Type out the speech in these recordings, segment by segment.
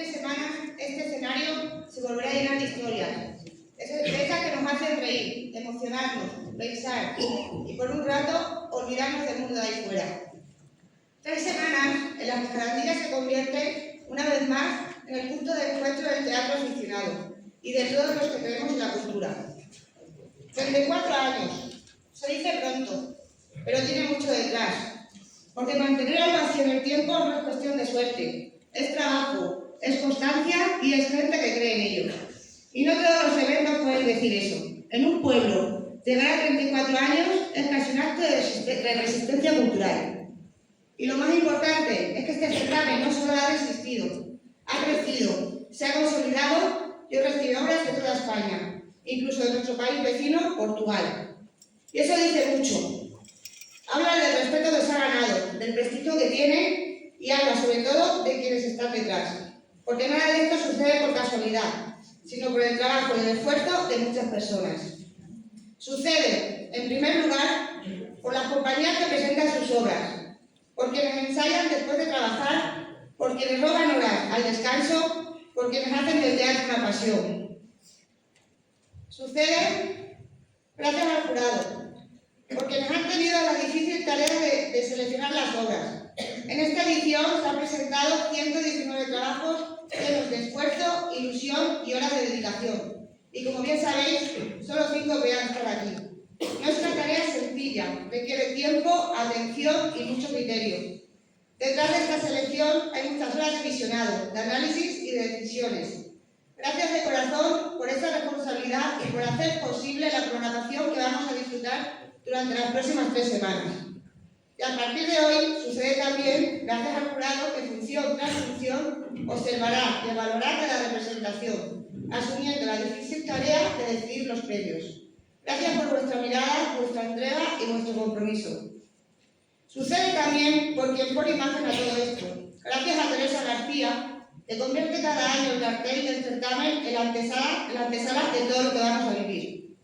3 semanas este escenario se volverá a llenar de historias. De esas que nos hacen reír, emocionarnos, pensar y por un rato olvidarnos del mundo de ahí fuera. 3 semanas en las que Jarandilla se convierte una vez más en el punto de encuentro del teatro aficionado y de todos los que creemos en la cultura. 34 años, se dice pronto, pero tiene mucho detrás, porque mantener algo así en el tiempo no es cuestión de suerte, es trabajo, es constancia y es gente que cree en ello. Y no todos los eventos pueden decir eso. En un pueblo, llegar a 34 años es casi un acto de resistencia cultural. Y lo más importante es que este certamen no solo ha resistido, ha crecido, se ha consolidado y recibe obras de toda España, incluso de nuestro país vecino, Portugal. Y eso dice mucho. Habla del respeto que se ha ganado, del prestigio que tiene y habla sobre todo de quienes están detrás. Porque nada de esto sucede por casualidad, sino por el trabajo y el esfuerzo de muchas personas. Sucede, en primer lugar, por las compañías que presentan sus obras, por quienes ensayan después de trabajar, por quienes roban horas al descanso, por quienes hacen del teatro una pasión. Sucede gracias al jurado, por quienes han tenido la difícil tarea de seleccionar las obras. En esta edición se han presentado 119 trabajos llenos de esfuerzo, ilusión y horas de dedicación. Y como bien sabéis, solo 5 que van a estar aquí. No es una tarea sencilla, requiere tiempo, atención y mucho criterio. Detrás de esta selección hay muchas horas de visionado, de análisis y de decisiones. Gracias de corazón por esta responsabilidad y por hacer posible la programación que vamos a disfrutar durante las próximas 3 semanas. Y a partir de hoy sucede también, gracias al jurado, que función tras función observará y evaluará cada representación, asumiendo la difícil tarea de decidir los premios. Gracias por vuestra mirada, vuestra entrega y vuestro compromiso. Sucede también por quien pone imagen a todo esto. Gracias a Teresa García, que convierte cada año el cartel del certamen en la antesala de todo lo que vamos a vivir.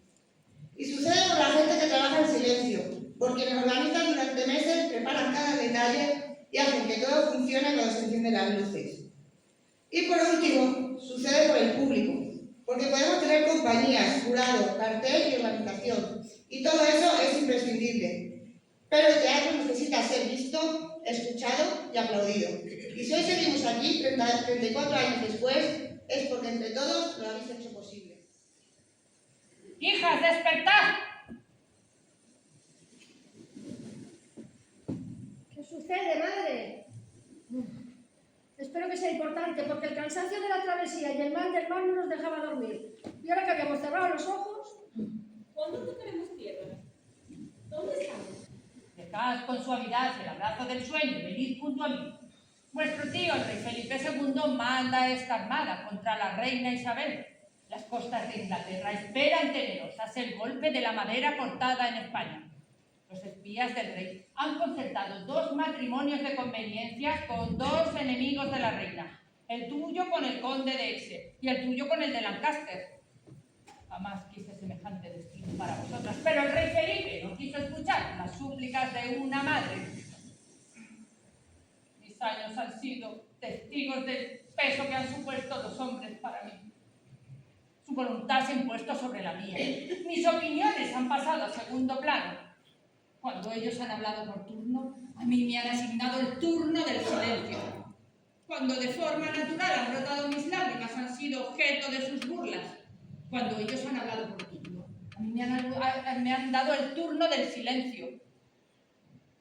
Y sucede por la gente que trabaja en silencio, por quienes organizan durante meses, preparan cada detalle y hacen que todo funcione cuando se encienden las luces. Y por último, sucede por el público, porque podemos tener compañías, jurado, cartel y organización, y todo eso es imprescindible. Pero el teatro necesita ser visto, escuchado y aplaudido. Y si hoy seguimos aquí, 34 años después, es porque entre todos lo habéis hecho posible. ¡Hijas, despertad! ¿Qué sucede, madre? Espero que sea importante, porque el cansancio de la travesía y el mal del mar no nos dejaba dormir. Y ahora que habíamos cerrado los ojos... ¿Cuándo tocaremos tierra? ¿Dónde estamos? Dejad con suavidad el abrazo del sueño y venid junto a mí. Vuestro tío, el rey Felipe II, manda esta armada contra la reina Isabel. Las costas de Inglaterra esperan temerosas el golpe de la madera cortada en España. Los espías del rey han concertado 2 matrimonios de conveniencia con 2 enemigos de la reina. El tuyo con el conde de Exeter y el tuyo con el de Lancaster. Jamás quise semejante destino para vosotras, pero el rey Felipe no quiso escuchar las súplicas de una madre. Mis años han sido testigos del peso que han supuesto los hombres para mí. Su voluntad se ha impuesto sobre la mía. Mis opiniones han pasado a segundo plano. Cuando ellos han hablado por turno, a mí me han asignado el turno del silencio. Cuando de forma natural han brotado mis lágrimas, han sido objeto de sus burlas. Cuando ellos han hablado por turno, a mí me han dado el turno del silencio.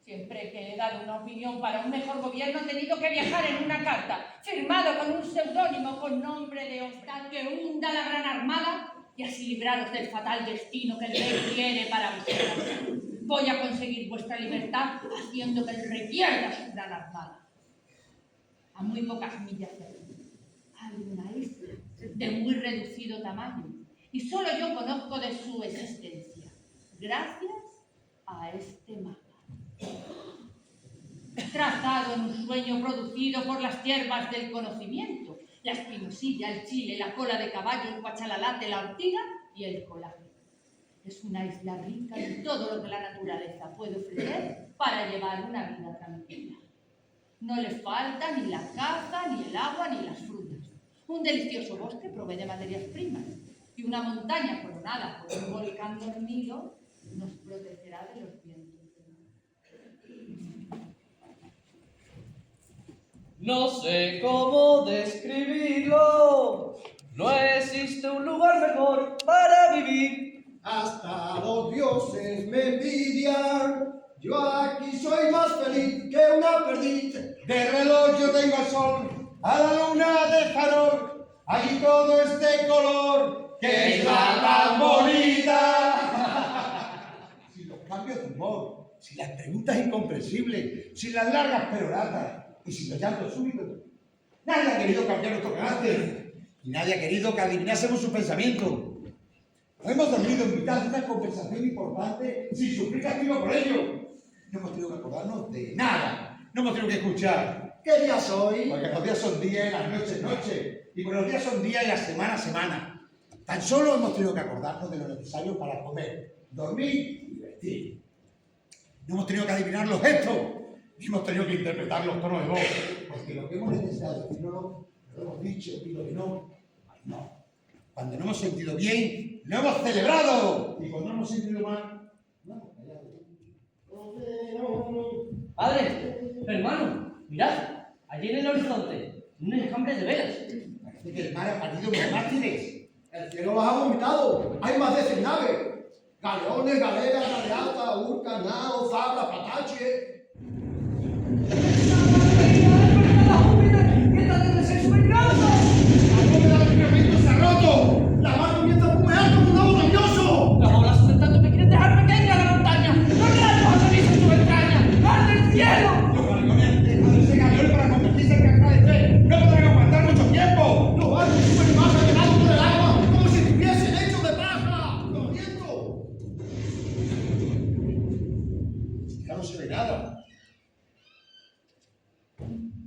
Siempre que he dado una opinión para un mejor gobierno, he tenido que viajar en una carta, firmado con un seudónimo con nombre de Ostad, que hunda la gran armada y así libraros del fatal destino que el rey quiere para vosotros. Voy a conseguir vuestra libertad haciendo que el rey pierda su gran armada. A muy pocas millas de aquí hay una isla de muy reducido tamaño y solo yo conozco de su existencia, gracias a este mapa. Trazado en un sueño producido por las hierbas del conocimiento, la espinosilla, el chile, la cola de caballo, el cuachalalate, la ortiga y el colágeno. Es una isla rica en todo lo que la naturaleza puede ofrecer para llevar una vida tranquila. No le falta ni la caza, ni el agua, ni las frutas. delicioso bosque provee de materias primas y una montaña coronada por un volcán dormido nos protegerá de los vientos del mar. No sé cómo describirlo. No existe un lugar mejor para vivir. Hasta los dioses me envidian. Yo aquí soy más feliz que una perdiz. De reloj yo tengo al sol, a la luna de farol. Allí todo es de color, que es la tan bonita. Sin los cambios de humor, sin las preguntas incomprensibles, sin las largas peroratas y sin los llantos súbitos. Nadie ha querido cambiar nuestro carácter y nadie ha querido que adivinásemos su pensamiento. No hemos dormido en mitad de una conversación importante sin sufrir castigo por ello. No hemos tenido que acordarnos de nada. No hemos tenido que escuchar. ¿Qué día soy? Porque los días son días y las noches noches. Y porque los días son días y la semana semana. Tan solo hemos tenido que acordarnos de lo necesario para comer, dormir y vestir. No hemos tenido que adivinar los gestos. Ni hemos tenido que interpretar los tonos de voz. Porque lo que hemos necesitado decirlo, lo hemos dicho, y lo que no, no. Cuando no hemos sentido bien, lo hemos celebrado. Y cuando no hemos sentido mal, no hemos callado. Padre, hermano, mirad, allí en el horizonte, un enjambre de velas. Parece que el mar ha parido unos mártires. El cielo los ha vomitado. Hay más de 100 naves. Galeones, galeras, galeatas, urcas, naos, zabras, pataches. ¡Se ha roto! ¡La mar comienza a humear como un lobo rabioso! Las olas suben tanto que quieren dejar pequeña la montaña. ¡Los rayos aterrizan en su entraña! ¡Arde el cielo! Los galeones dejan ese galeón para convertirse en caja de té. ¡No podrán aguantar mucho tiempo! ¡Los barcos suben más llenados por el agua como si estuviesen hechos de paja! ¡Lo siento! Ya no se ve nada.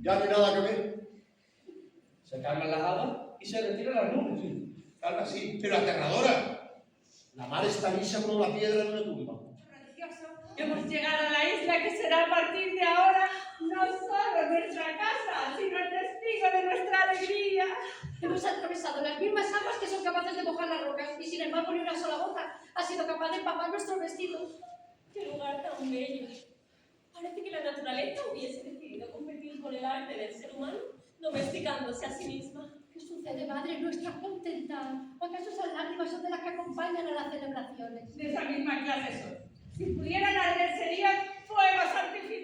Ya no hay nada que ver. Se calman las aguas y se retiran las nubes. Calma, sí, pero aterradora. La mar está lisa como la piedra de una tumba. Precioso, hemos llegado a la isla que será a partir de ahora no solo nuestra casa, sino el testigo de nuestra alegría. Hemos atravesado las mismas aguas que son capaces de mojar las rocas y sin embargo ni una sola gota ha sido capaz de empapar nuestros vestidos. ¡Qué lugar tan bello! Parece que la naturaleza hubiese decidido competir con el arte del ser humano, domesticándose a sí misma. ¿Qué sucede, madre? ¿No estás contenta? ¿O acaso esas lágrimas son de las que acompañan a las celebraciones? De esa misma clase son. Si pudieran arder serían fuegos artificiales.